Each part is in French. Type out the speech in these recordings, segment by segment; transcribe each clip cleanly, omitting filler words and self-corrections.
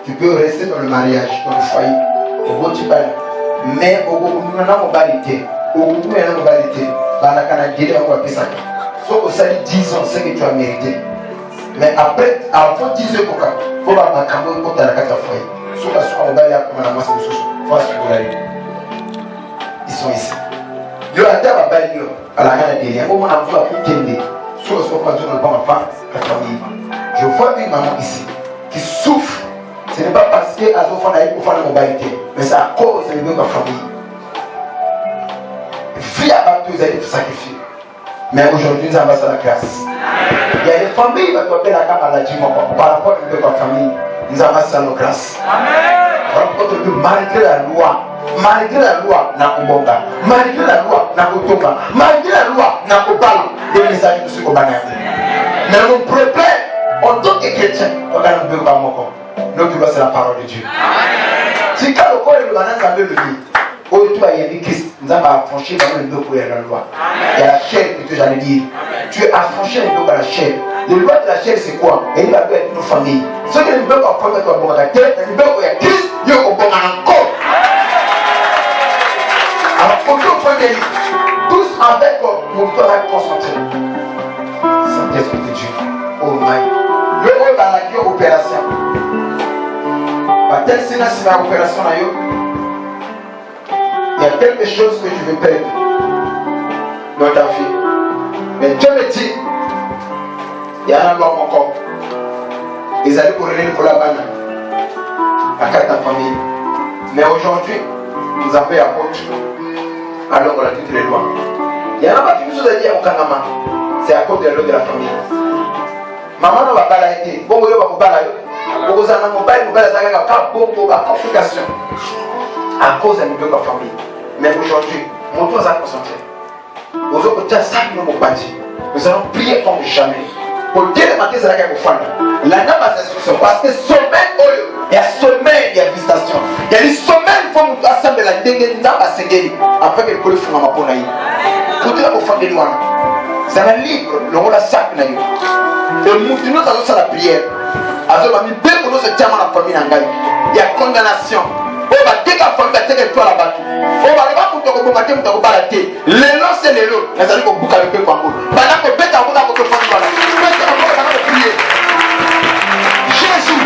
Tu peux rester dans le mariage, dans le foyer, au bout du bal. Mais au bout de la modalité, au bout de la modalité, dans la canadienne, on va payer ça. Sauf que ça dit 10 ans, c'est que tu as mérité. Mais après, avant 10 ans, il faut pas m'accamber pour ta carte à foyer. Sauf que soit on va aller à comme la masse de sous, face au boulot. Ils sont ici. Yo a terre à bailler à la canadienne. Au moins, on va pour Kende. Soit on va pas ma femme, la famille. Je vois une maman ici qui souffre. Ce n'est pas parce qu'elle a fait la mobilité, mais c'est à cause de ma famille. Vie à part vous allez sacrifier. Mais aujourd'hui, nous avons la grâce. Il y a des familles qui ont fait la carte à la Jima par rapport à notre famille. Nous avons la grâce. Malgré la loi, malgré la loi, Nakubonga, malgré la loi, Nakutonga, malgré la loi, Nakubala, et les messages de ce qu'on a. Mais mon problème, en tant que chrétien, on a un peu comme moi. Notre loi, c'est la parole de Dieu. Si quand le corps est le banane, ça veut le dire. Au toi, il y a des Christ. Nous avons affranchi dans le dos pour la loi. Il y a la chair que j'allais dire. Tu es affranchi le dos par la chair. Le loi de la chair, c'est quoi? Elle va être nos familles. Ceux qui ne peuvent pas prendre ton bon caractère, ils peuvent qu'il y a Christ, ils ont bon encore. Alors, pour nous, on fait tous avec mon corps concentré. Saint-Esprit de Dieu. Oh my. Le haut dans la opération. Tel Sénat, c'est la opération. Il y a quelque chose que tu veux perdre dans ta vie. Mais Dieu me dit, il y a un homme encore. Ils allaient pour aller pour la banane. À ta famille. Mais aujourd'hui, nous avons apporté. Alors on a toutes les lois. Il y en a pas qui nous ont dit au Kanama. C'est à cause de la loi de la famille. Maman n'a pas été. Bon, il va pas balayer. Vous avez un mobile, complication à cause de notre famille. Mais aujourd'hui, mon tour est concentré. Vous avez 5 minutes pour nous allons prier comme jamais. Pour dire le matin, c'est la guerre pour faire. La name a cette instruction parce que semaine, il y a semaine, il y a visitation. Il y a des semaines, il faut nous assembler la dégaine, après que le collègue fasse ma peau. Pour dire pour faire des lois. C'est un livre, le rôle à sac. Et nous allons faire la prière. Il y a condamnation. On va dire qu'à faire la toi là-bas. On va pas pour te combattre, pour te combattre. Les lots, c'est les lots. Mais ça dit qu'on boucle avec eux. Pendant que bête à vous, on va prier. Jésus.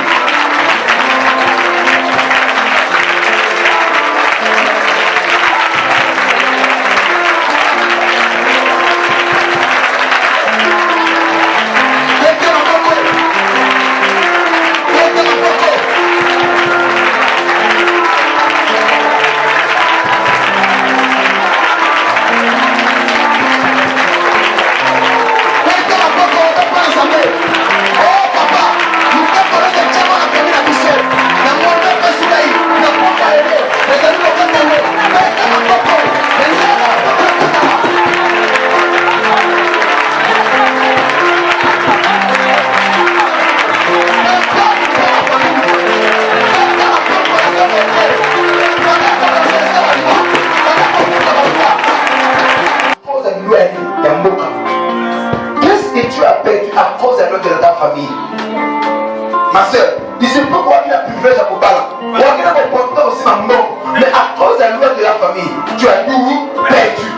Ma soeur, il se peut voir qu'il a privilège à Kobala. Voir qu'il a porté aussi ma mort. Mais à cause de la loi de la famille, tu as tout perdu.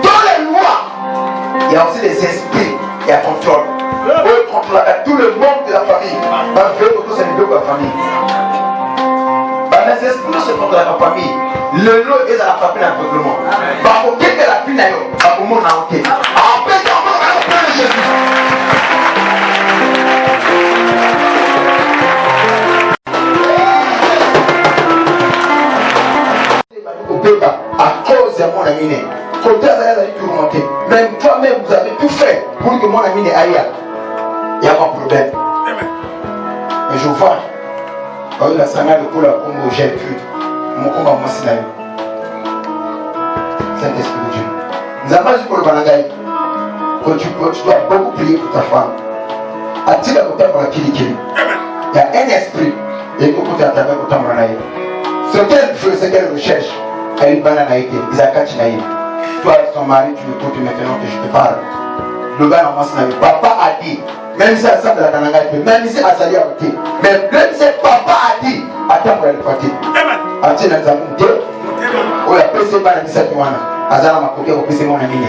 Dans les lois, il y a aussi des esprits et un contrôle. Eux contrôlent tout le monde de la famille. Va faire autour de la famille. Les esprits se contrôlent la famille. Le lot est à la famille d'aveuglement. Va pour que la fille n'aille pas pour mon entier. Après, mine. Côté Azali a tout remonté. Même toi-même, vous avez tout fait pour que mon ami aille. Il y a pas de problème. Mais je vois, quand il a sané le coup, la Congo, j'ai pu. Mon combat, moi, c'est la vie. Saint-Esprit de Dieu. Nous avons dit pour le Banagaï que tu dois beaucoup prier pour ta femme. A-t-il à côté pour la Kilikili? Il y a un esprit. Et beaucoup de temps pour ta Banagaï. Ce qu'elle veut, ce qu'elle recherche, elle est bananaïque. Isaac Chinaï. Toi, ton mari, tu l'écoutes maintenant que je te parle. Le gars, papa a dit, même si ça de la Kanagaï, même si Azali a voté, mais même si papa a dit, attends pour elle voter. A-t-il dans un monde? Ou la PC par la 17 mois. Azala m'a copié au PC mon ami.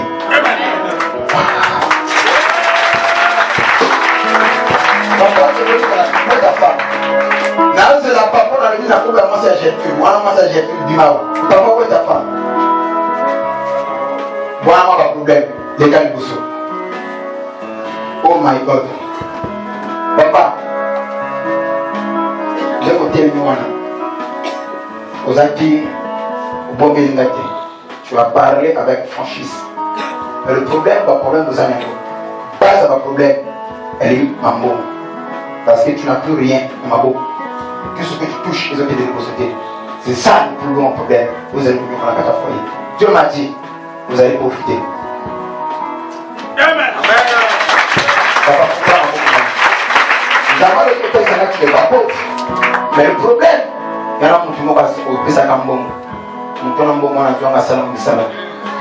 Papa, je veux que ta femme. Là, c'est la papa, on a dit la coupe à moi, c'est Gertrude. Moi, c'est Gertrude Dimao. Papa, où est ta femme? Moi, pas de problème. Les gars, ils bossent. Oh my God. Papa, je vais vous dire, aux Antilles, au bon Bélingate, tu vas parler avec franchise. Mais le problème, pas problème, vous avez pas de problème, elle est mambo. Parce que tu n'as plus rien, mambo. Tout ce que tu touches, ils ont été déposés. C'est ça le plus grand problème. Vous allez vous faire la foyer. Dieu m'a dit, vous allez profiter. Amen. Papa, nous avons le côté que tu n'es pas pauvre. Mais le problème, il y en a qui m'ont passé au Pessacambon.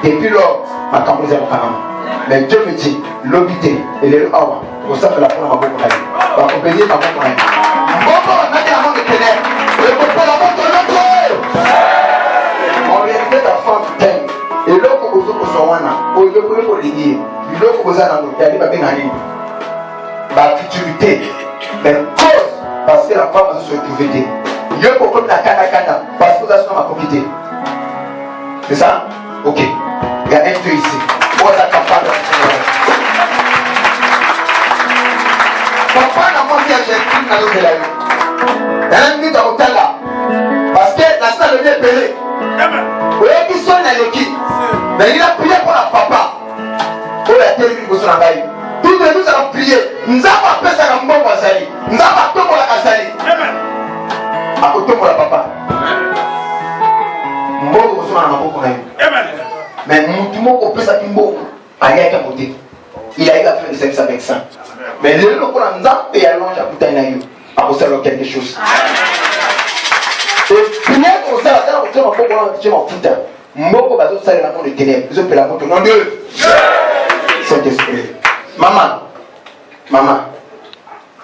Depuis lors, ma campagne est en Canada. Mais Dieu me dit, l'obité et les awa, pour ça que la femme m'a beaucoup d'aide. Donc, on peut dire ma beaucoup d'aide. Beaucoup, on a la main de ténèbres. Et pour la main de l'autre. En réalité, ta femme t'aime. Et là, pour que vous soyez là, au lieu de vous liguer, il faut que vous ayez dans le pays, il va bien la futurité. Mais cause, parce que la femme va se retrouver. Il y a beaucoup de la canacana, parce que vous avez ma copité. C'est ça? Ok. Il y a un peu ici. Papa n'a pas dit à Gertrude dans l'autre de la vie. Il y a un minute à l'hôtel là. Parce que la salle est bien pelée. Vous voyez qui sonne à l'équipe. Mais il a prié pour la papa. Pour la télé, vous la baille. Tout le monde a prié. Nous avons appelé ça comme bon Wazali. Nous avons appelé pour la Kazali. À côté pour la papa. Mboko vous en beaucoup mais tout le monde peut s'appeler à côté. Il a eu à faire le service avec ça. Mais le loco nous a payé à l'ange à Poutainaïo à cause de quelque chose. Et bien qu'on s'arrête à la hauteur, on peut en foutre. Mboko va se salir la main de ténèbres. Ils ont payé la montre. Non, Dieu. Saint-Esprit. Maman.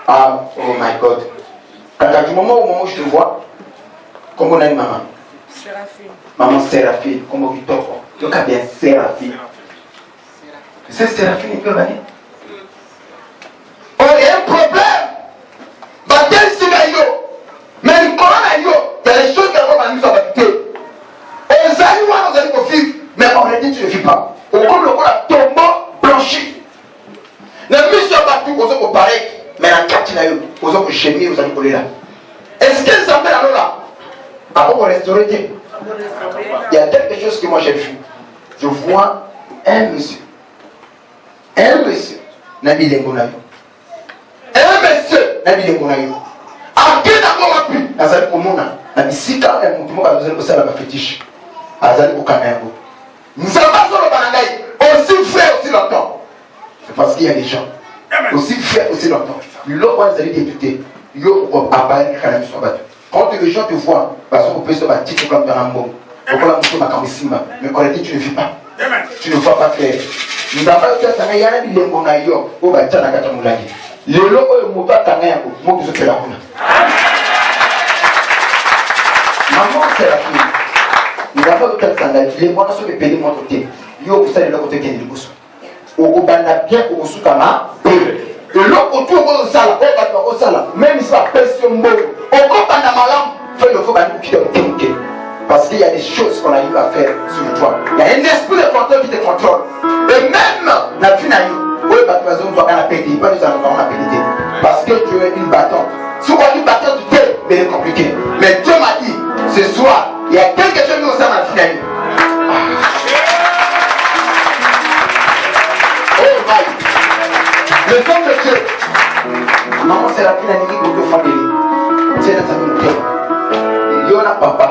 Ah, oh my God. Quand à du moment où je te vois, comment on a une maman? Séraphine. Maman Séraphine, comment tu t'offres? Donc, il y a bien Séraphine. C'est Séraphine, il peut venir. Oh, il y a un problème. Batel Sigayo. Mais le Corona, il y a des choses qui vont nous abattre. Et les animaux, nous allons vivre. Mais en réalité, tu ne vis pas. Au comme le corps tombeau blanchi. Les missions battues, vous allez pareil. Mais la carte, vous allez gémir, vous allez coller là. Est-ce qu'elle s'appelle alors là? Avant de restaurer. Il y a quelque chose que moi j'ai vu. Je vois un monsieur, Nabi Lengonayo. Un monsieur, Nabi Lengonayo. À qui n'a pas pu? Azali Komona, Nabi Sika, et mon tour à vous allez la fétiche. Azali Okamergo. Nous sommes pas sur le Banagaï, aussi frère aussi longtemps. C'est parce qu'il y a des gens, aussi frère aussi longtemps. L'autre, vous allez députer. Yo, on va pas aller à la mission battue. Quand les gens te voient, parce qu'on peut se battre, tu comme dans un bon. Mais en réalité, tu ne vis pas. Tu ne vois pas clair. Nous avons fait ça, mais il y a un lémo na yo, au bâtiment à Katamoulani. Le logo est mon père Tangaïa, moi je fais la roue. Maman, c'est la fille. Nous avons fait ça, les mois sont les pays de mon côté. Yo, vous savez, le côté qui est le bousson. Au bana bien, au soukama, et l'autre autour au sala, au sala, même si ça pèse sur mon beau, au compagnon malam, fait le faux banou qui est au parce qu'il y a des choses qu'on a eu à faire sur toi. Il y a un esprit de contrôle qui te contrôle. Et même, la fin à nous, oui, bah, tu vas doit la péter, pas nous allons la péter. Parce que tu es une battante. Si on dit battante, tu t'es, mais c'est compliqué. Mais Dieu m'a dit, ce soir, il y a quelque chose qui nous a dans la fin à nous. maille. Les hommes de Dieu. Maman, c'est la fille d'un ennemi de famille. C'est la famille de Dieu. Il y a un papa.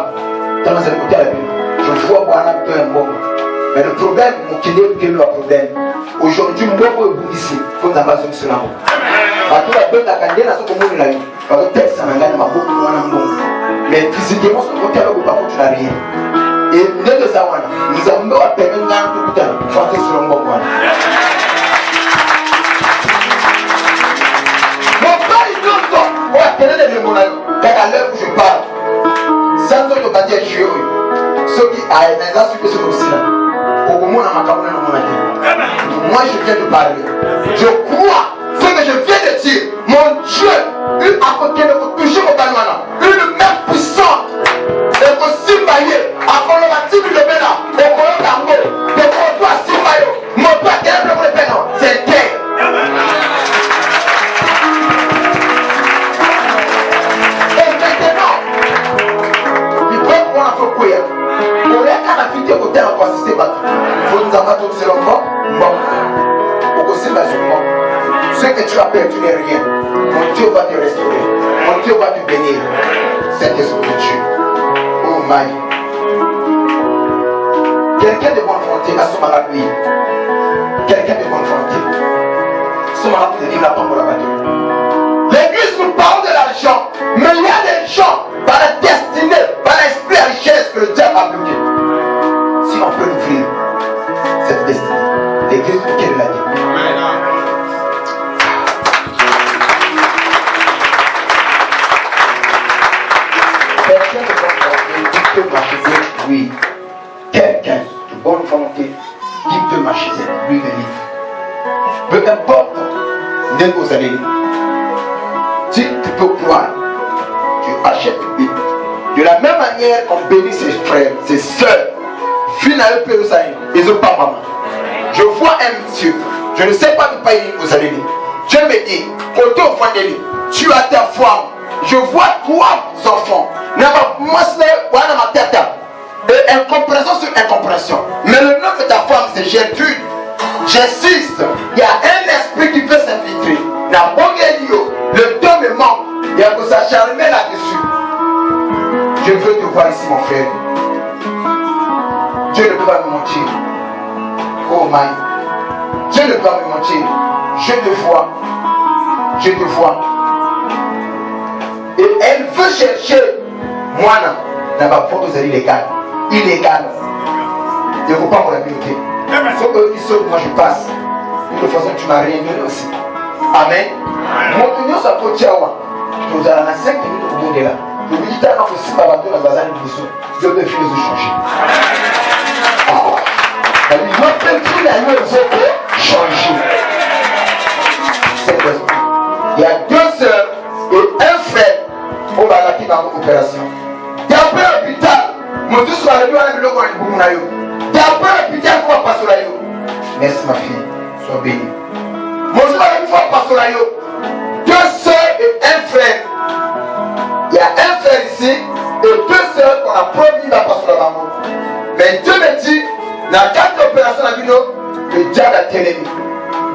Dans la côté à la Bible. Je vois moi un bon. Mais le problème, mon client, quel est le problème? Aujourd'hui, moi, je suis ici. Il faut que je sois là. Parce que la bonne candidate, c'est comme on l'a dit. Parce que texte, ça n'a pas beaucoup de bon. Mais physiquement, ce côté là, par contre, tu n'as rien. Et nous, nous avons appelé un gars tout le temps. Il faut que ce soit bon. Mon père, il nous dit, on va tenir les mots là. Car à l'heure où je parle, sans autre pas dire Dieu, ceux qui ont des assurances que c'est aussi là. Au moment où on a moi, je viens de parler. Je crois ce que je viens de dire. Mon Dieu, une à côté de vous, toujours au Banana, une main puissante, et vous Simbaye, à Colomati de Bena, au Colombo, de Colombo à Simbayo, mon père qui est le Bena, c'est terre. Et maintenant, il faut qu'on a fait quoi? On est à la fuite au terre pour assister à vous nous avez tous selon moi, bon, au sein de la journée. Ce que tu as perdu n'est rien. Mon Dieu va te restaurer. Mon Dieu va te bénir. C'est l'esprit de Dieu. Oh my. Quelqu'un de bonne volonté à son malade lui. Quelqu'un de bonne volonté. Son malade de vivre la tombe pour la bateau. L'église nous parle de l'argent. Mais il y a des gens par la destinée, par l'esprit à richesse que le diable a bloqué. Si on peut l'ouvrir, cette destinée, l'église pour laquelle il a dit. Quelqu'un de bonne volonté qui peut m'acheter, oui. Quelqu'un de bonne volonté qui peut m'acheter, lui, le livre. Peu importe où vous allez lire. Si tu peux croire, tu achètes une Bible. De la même manière qu'on bénit ses frères, ses soeurs, ils n'ont pas maman. Je vois un monsieur, je ne sais pas de pas vous allez lire. Dieu me dit, côté au fond de lui, tu as ta femme. Je vois 3 enfants. Et incompréhension sur incompréhension. Mais le nom de ta femme, c'est Gertrude. J'insiste, il y a un esprit qui peut s'infiltrer. Le temps me manque. Il y a que s'acharner là-dessus. Je veux te voir ici, mon frère. Dieu ne peut pas me mentir. Oh my. Dieu ne peut pas me mentir. Je te vois. Je te vois. Et elle veut chercher moi dans ma porte aux illégales. Illégal. Je ne veux pas mon habileté. Sauf que ils sont, moi je passe. De toute façon, tu m'as rien donné aussi. Amen. Mon union ça peut dire nous allons à 5 minutes au bout de là. Je me dis, t'as pas possible à battre dans la bazar de Boussou. Je peux finir de changer. Je m'appelle plus la nuit, je peux changer. Il y a 2 sœurs et un frère au Balaki dans l'opération. D'après l'hôpital, mon Dieu soit le à l'eau dans le Bounayo. D'après l'hôpital, il faut passer là. Merci ma fille, sois bénie. Mon Dieu il faut passer là. 2 sœurs et un frère. Il y a un frère ici et 2 sœurs qu'on a promis dans passer là. Mais Dieu me dit, dans 4 opérations à Bino, le diable a télémis.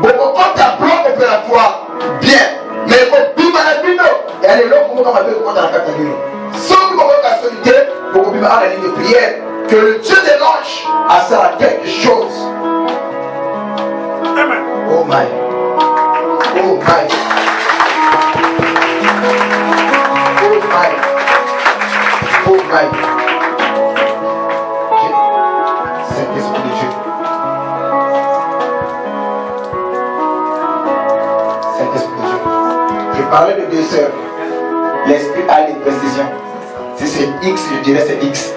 Bon, quand tu as un plan opératoire, bien. Mais il faut vivre à la Bino. Et aller là, comment on appelle comment tu as la carte à Bino. Sans la solité, pour vivre à la ligne de prière, que le Dieu des anges a servi à quelque chose. Amen. Oh my. Oh my. Oh my. Oh my. C'est l'esprit de Dieu. C'est l'esprit de Dieu. Je parlais de 2 sœurs. L'esprit a des précisions. Si c'est X, je dirais c'est X.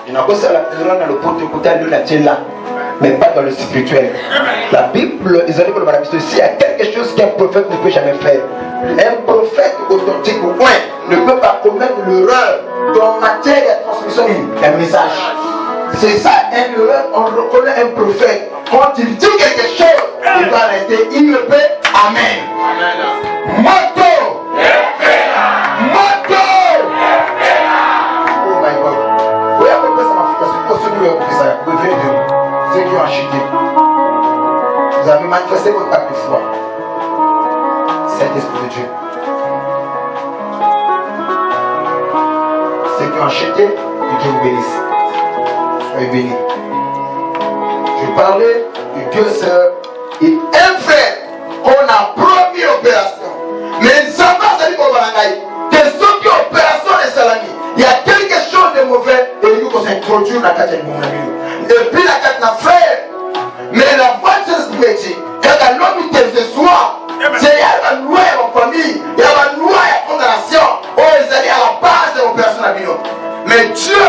Je n'ai pas ça dans le porte-côté de la tête là, mais pas dans le spirituel. La Bible, ils ont dit que le Bible, s'il y a quelque chose qu'un prophète ne peut jamais faire, un prophète authentique au point ne peut pas commettre l'erreur dans matière de transmission d'un message. C'est ça, une erreur. On reconnaît un prophète. Quand il dit quelque chose, il va rester immuable. Amen. Moto. Ceux qui ont acheté, vous avez mais manifestez votre acte de foi. Saint-Esprit de Dieu. Ceux qui ont acheté, que Dieu vous bénisse. Soyez bénis. Je parlais de deux sœurs et un frère qu'on a promis opération. Mais ça va, ça dit qu'on va en que ceux qui ont opération des salami, il y a quelque chose de mauvais et nous qu'on s'introduit dans la carte de mon ami. Et puis la carte n'a frère. Mais la voix de ce métier, quand l'homme te soit, c'est la loi en famille, il y a la loi en condamnation, on est allé à la base de l'opération à Bino. Mais Dieu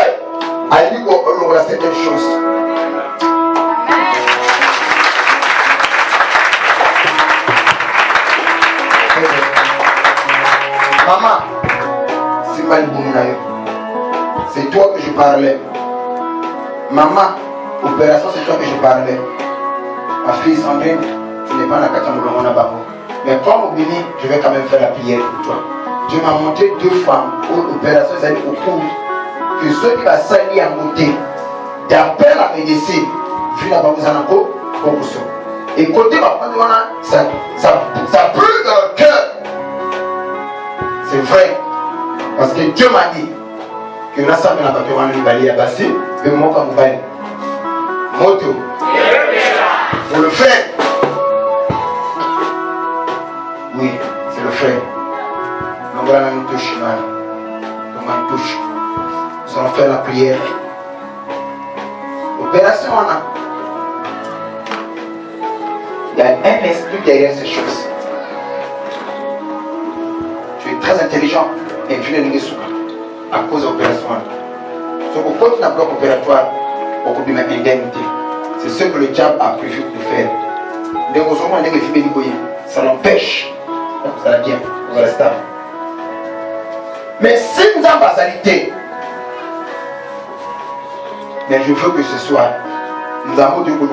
a dit qu'on aura certaines choses. Maman, c'est pas le bon naïf. C'est toi que je parlais. Maman, opération, c'est toi que je parlais. Ma fille Sandrine, tu n'es pas dans la carte de mon ababo. Mais comme au Bénin, je vais quand même faire la prière pour toi. Dieu m'a montré 2 femmes où l'opération est allée au cours. Que ceux qui vont s'allier à monter, d'après la médecine, vu là-bas, vous en avez beaucoup. Et côté, ça brûle dans le cœur. C'est vrai. Parce que Dieu m'a dit que nous sommes dans la bataille de Bali à Bassi, et moi comme Bali. Moto. Pour le frère. Oui, c'est le frère. Donc voilà, nous touche mal. Donc on touche. Nous allons faire la prière. Opération, on a. Il y a un esprit derrière ces choses. Tu es très intelligent et tu n'es pas souvent à cause de l'opération. Donc, au côté d'un bloc opératoire, au cours de ma indemnité, c'est ce que le diable a prévu de faire. Ça l'empêche. Ça va bien, vous allez stable. Mais si nous avons basalité, mais je veux que ce soit, nous avons du coup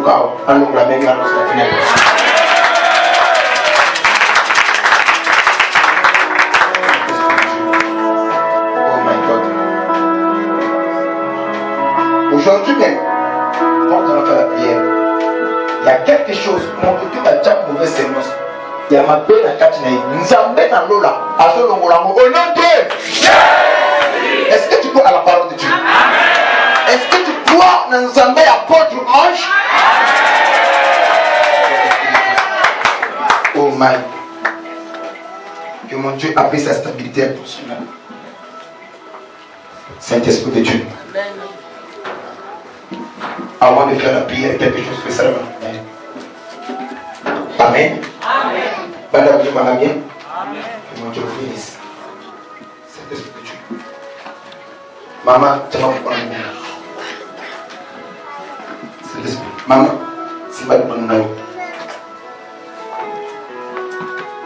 en l'ongle la même annonce la fenêtre. Aujourd'hui même, quand on va faire la prière, il y a quelque chose, mon côté va déjà mauvaise sémence. Il y a ma belle à Katinaï. Nous avons mis dans l'eau là, à ce moment-là, au nom de Dieu. Est-ce que tu crois à la parole de Dieu? Est-ce que tu crois dans nous amener à porte du ange? Oh my. Que mon Dieu a pris sa stabilité pour cela. Saint-Esprit de Dieu. Avant de faire la prière, quelque chose fait ça. Amen. Amen. Madame, je m'en bien. Amen. Que mon Dieu vous bénisse. Saint-Esprit de Dieu. Maman, tu vas me prendre. Saint-Esprit. Maman, c'est pas le bon nom.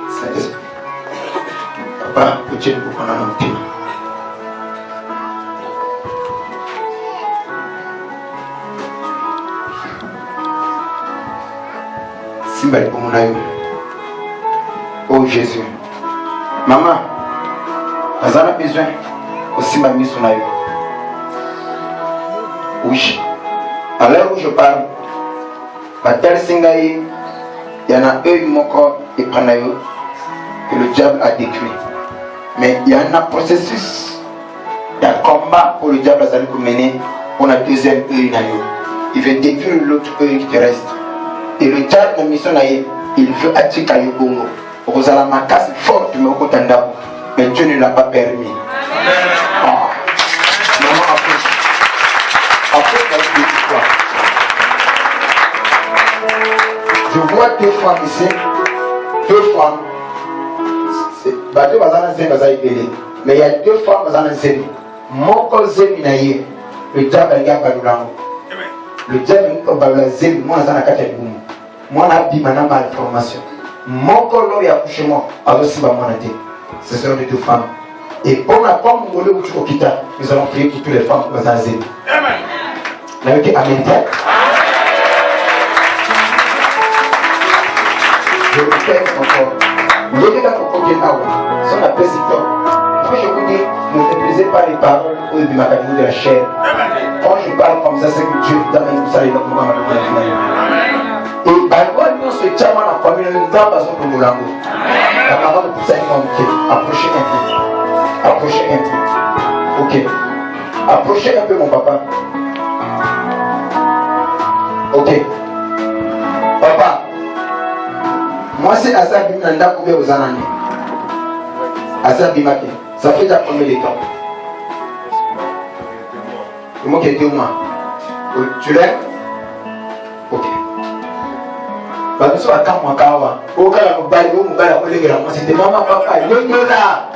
Saint-Esprit. Papa, pour Dieu, pour qu'on a un petit. Oh Jésus, maman, vous avez besoin aussi de mise sur la. Oui, à l'heure où je parle, il y en a eux mon corps et que le diable a détruit. Mais il y a un processus, il y a un combat pour le diable à mener pour la deuxième œil. Il veut détruire l'autre œil qui te reste. Et le diable de mission, il veut attirer le Bongo. Vous avez ma casse forte, mais Dieu ne l'a pas permis. Ah. Maman, après, je vois 2 femmes ici, 2 femmes. Mais il y a 2 femmes dans un zémi. Mon zémi naïe, le diable a gagné le diable a gagné moi dans la carte. Moi, je suis ma formation. Mon corps est accouchement, alors c'est pas mon idée. Ce sont les 2 femmes. Et comme la femme, nous allons prier pour toutes les femmes dans un zémi. Amen. Amen. Je répète encore. Vous avez dans le côté là, son appel c'est top. Quand je vous dis, ne méprisez pas les paroles ou de ma catégorie de la chair. Quand je parle comme ça, c'est que Dieu dans une salle et donc moi, et par contre, se tient dans la famille, nous avons besoin de nous l'amour. Avant de pousser un peu, approchez un peu. Approchez un peu. Ok. Approchez un peu mon papa. Ok. Papa. Moi c'est Azabi Nanda Koube aux Anani. Azabi Maki. Ça fait déjà combien de temps? Le mot qui est 2 mois. Tu l'aimes? Ok. Babiso akamwa kawa. Okala mubali wo mubala kolengera mo c'était maman papa yonyola.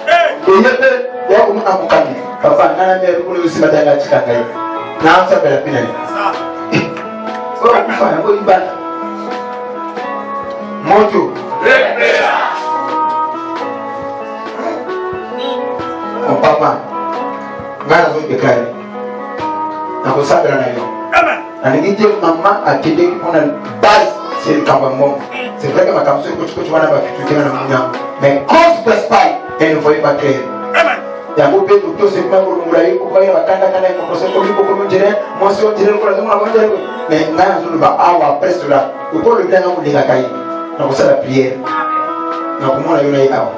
Yebe ya umuna mukami. Papa nana me kuno usimatanga chikanga yi. Na amsa bela pinani. So kufa ngo ibana. Moto. Mon papa. Ngana zo bekari. Na kusabira na yo. Amen. Na ningije mama akide kuna base. C'est le campement. C'est vrai que ma campagne, c'est que tu vas avoir tout le monde. Mais quand tu ne passes pas, elle ne voyait pas clair. Il y a beaucoup de choses, c'est pas pour nous l'aider, pour voir la canda, pour se coller, pour nous dire, moi, si on dirait pour la zone, mais là, on va avoir après cela. Le corps le bien, on les a caillés. Donc, c'est la prière. Donc, comment on a eu la yawa?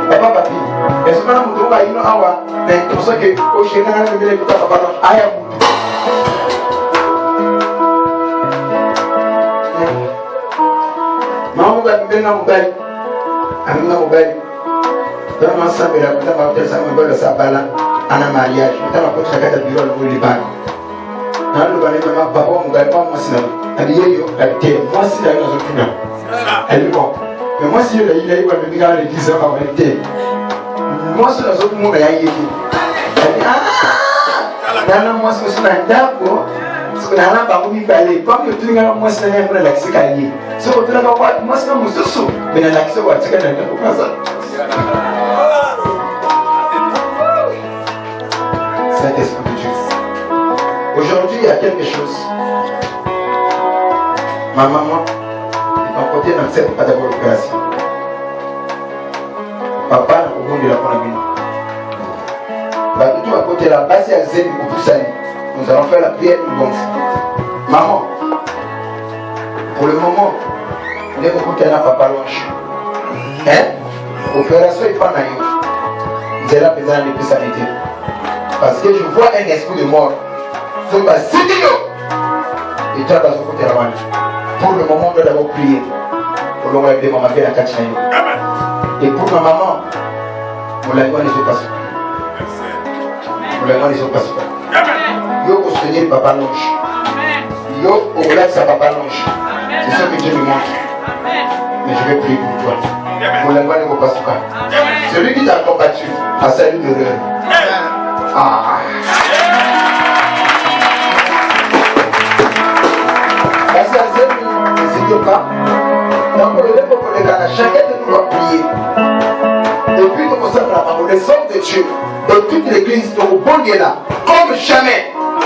Papa, papi. Est-ce que nous avons une awa? Mais pour ça que au Sénégal, nous devons écouter papa. Aïe. Maman va nous donner un mobile. Un mobile. Dans ma salle, la putain va faire ça, me voit le sabala. En un mariage. Putain va porter la carte de bureau au Liban. Dans le balai, maman, papa, mon gars, pas moi, c'est là. Elle dit, yo, elle dit, moi, c'est là, dans un final. Elle dit, bon. Mais moi, si il a eu à me dire à l'église, en réalité. Moi, c'est la zone où on a eu. Dans moi, c'est ce qu'on a d'accord. Ce qu'on a là, par où il fallait. Comme le truc, moi, c'est un peu l'accès qu'à y. Ce qu'on a là, moi, c'est un moussou. Mais l'accès, on va checker dans le cas. Saint-Esprit de Dieu. Aujourd'hui, il y a quelque chose. Ma maman, de ton côté, n'accepte pas d'avoir l'opération. Papa, au monde de la pandémie. Tout à côté de la base, nous allons faire la prière du bon fou. Maman, pour le moment, on est au côté de la papa Longe. Hein? Opération est pas naïve. Nous allons besoin de plus sanitaire. Parce que je vois un esprit de mort. Ce n'est pas si et tu as dans ce côté de la main. Pour le moment, on doit d'abord prier. Pour le moment, on va faire la cachine. Et pour ma maman, on l'a dit, on ne se passe pas. On l'a dit, on ne se passe pas. Yo, au soutenir le papa Longe. Yo, au relax à papa Longe. C'est ce que Dieu me montre. Mais je vais prier pour toi. On l'a dit, on ne se passe pas. Celui qui t'a combattu a salué l'erreur. Ah. Parce que n'hésitez pas. Donc, chacun de nous va prier. Et puis, nous sommes la parole des hommes de Dieu. Et toute l'église, nous bon Dieu là, comme jamais.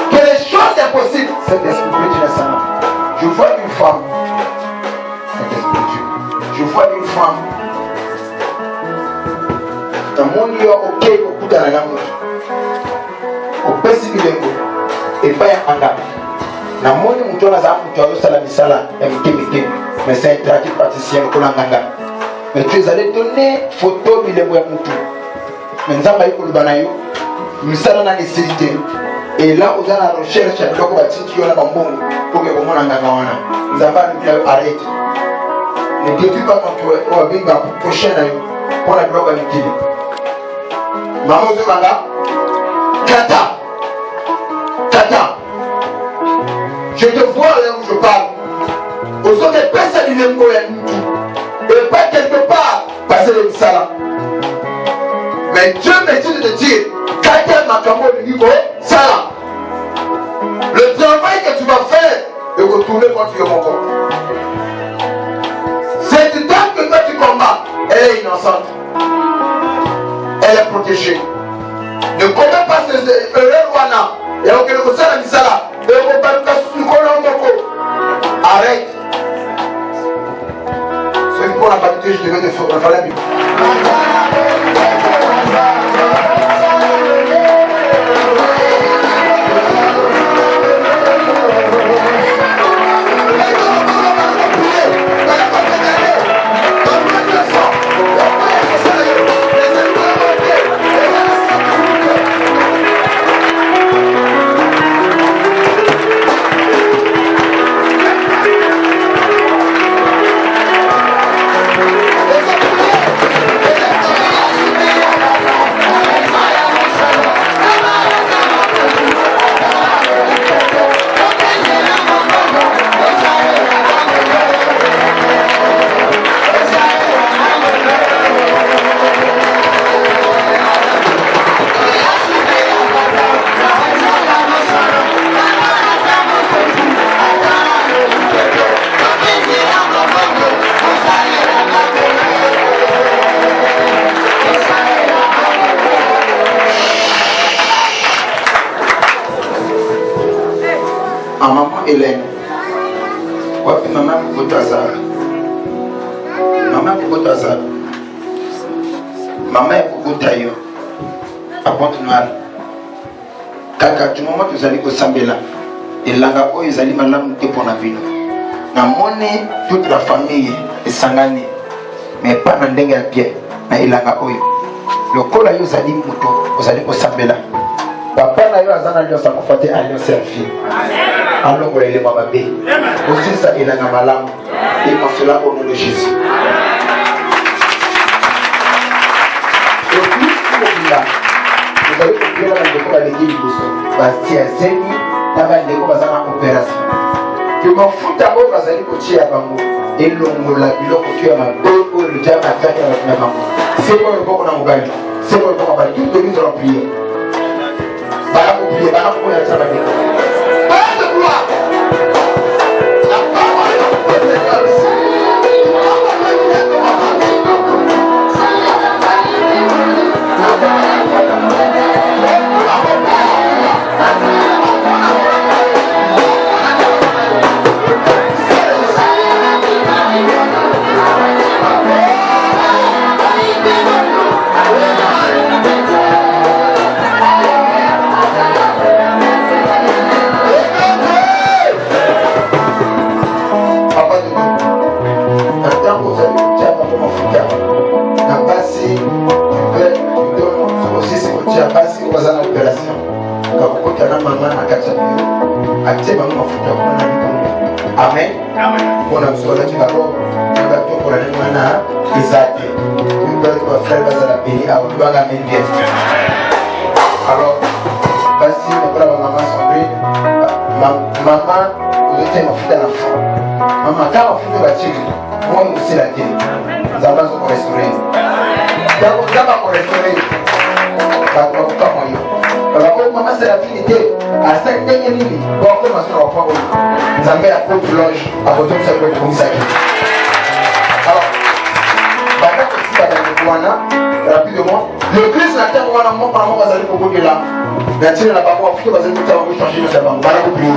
Que les choses impossibles, cet esprit de Dieu est sana. Je vois une femme. Cet esprit de Dieu. Je vois une femme. Dans mon lieu, ok, au bout de la gamme. Au Pessibilengo. Et pas un anga. Na moni mtu anaza mtu alosala misala ya mikemike mais c'est un trafic praticien kolanganga mais tu es allé donner photo bilembo ya mtu mais nzamba iko lubana yo misala na nécessité et là aux la recherche ya biloko batiki yo na bambongo pour que komona nganga wana nzamba nous arrête ne détruis pas ton toit on va venir prochain na yo pour la biloko ya mikili maman zomanga kata je te vois là où je parle. Aux autres personnes qui viennent et pas quelque part passer le salam. Mais Dieu me dit de te dire, quelqu'un m'a camé au niveau salam. Le travail que tu vas faire est retourné contre mon corps. Cette dame que toi tu combats, elle est innocente. Elle est protégée. Ne commets pas ces erreurs wana. Et on peut ça la misala. Arrête. C'est pour la partie je devais te faire la Bible. maman Hélène. Wapi maman Koutazar. Maman Koutazar. Maman Koutayo. À Pointe-Noire. Kaka, du moment que vous allez au Sambela, et l'anga oyo ezali malamu te pour la vie. Na moni toute la famille esangani, mais pas na ndenge ya bien. Na ilanga oyo. Lokola yo zali moto, ozali au Sambela. Papa na yo azana nyo sakofate alio selfie. Alongo ele mababe. Aussi ça ilanga malamu. Et on cela au nom de Jésus. Et puis pour là, vous allez comprendre la déco à l'église de Bastia Zeni, d'abord déco bazana opération. Que mon foot à vous allez coacher à Bango et l'ongo la biloko tu as ma deux ou le diable a fait à Bango. C'est quoi le bon on a gagné? C'est quoi le bon on a tout de nous allons prier. Voilà pour prier, voilà pour y travailler. Pas de gloire. La parole de Seigneur. Amen. On a besoin de tu vas voir. On va tout pour la mana Isaac. Tu dois faire ça la béni à vous doit gagner bien. Alors, voici le brave maman Sandrine. Maman, vous êtes ma fille d'enfant. Maman, quand on fait la tire, moi aussi la tire. Nous allons nous restaurer. D'abord, on va restaurer. Alors, maman, c'est la finité. À cette dernière ligne, bon, comment est-ce qu'on va prendre? Nous avons la peau de loge à côté de ce que vous avez. Alors, rapidement, l'église n'a pas de mon parent, va aller pour vous là. La tire n'a pas pour vous, va aller pour changer de savon. Voilà pour prier.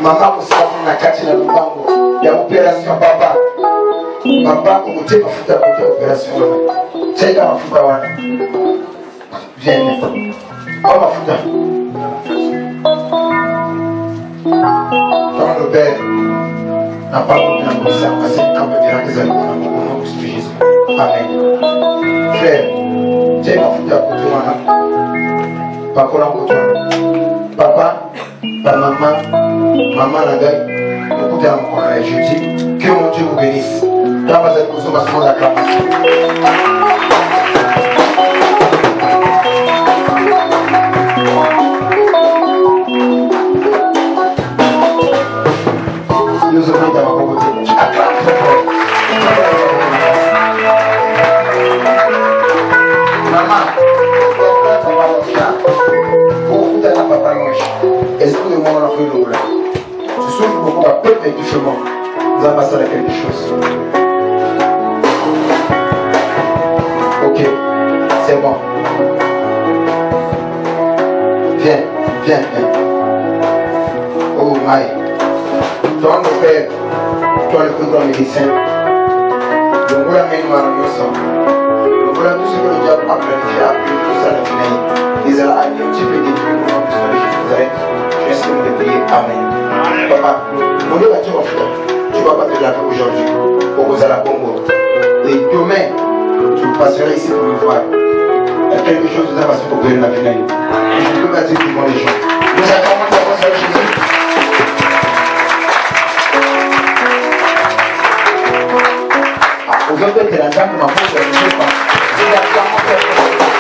Maman vous savez na kati na lupango ya opération papa. Papa kukutia mafuta ya opération. Tega mafuta wana. Viens. Au mafuta. Dans le père. Na pas pour la moussa, parce que quand on dira que ça nous au nom de Jésus. Amen. Frère, tega mafuta ya wana. Pakola koto. Papa, ta maman, maman la gagne, écoutez encore la je dis que mon Dieu vous bénisse. Dans votre consommation d'acclamation. Nous sommes dans ma côté. Acclame très fort. Maman, excusez-moi, on a fait le roulage. Je suis beaucoup à peu près du chemin. Nous avons passé à quelque chose. Ok, c'est bon. Viens. Viens. Oh my. Toi, mon père, toi le plus grand médecin. Donc voilà, mais nous allons ensemble. Donc voilà tout ce que le diable a planifié après tout ça la finale. Ils allaient aller un petit peu détruire pour nous puisque Jésus nous arrête. Je vais essayer de prier. Amen. Papa, mon Dieu va te offrir. Tu ne vas pas te laver aujourd'hui. Pour vous à la Congo. Et demain, tu passeras ici pour me voir. Il y a quelque chose de ta façon pour venir la finale. Et je ne peux pas dire devant les gens. Nous acclamons ta voix sur Jésus. Vous avez été la dame de ma faute, je ne sais pas.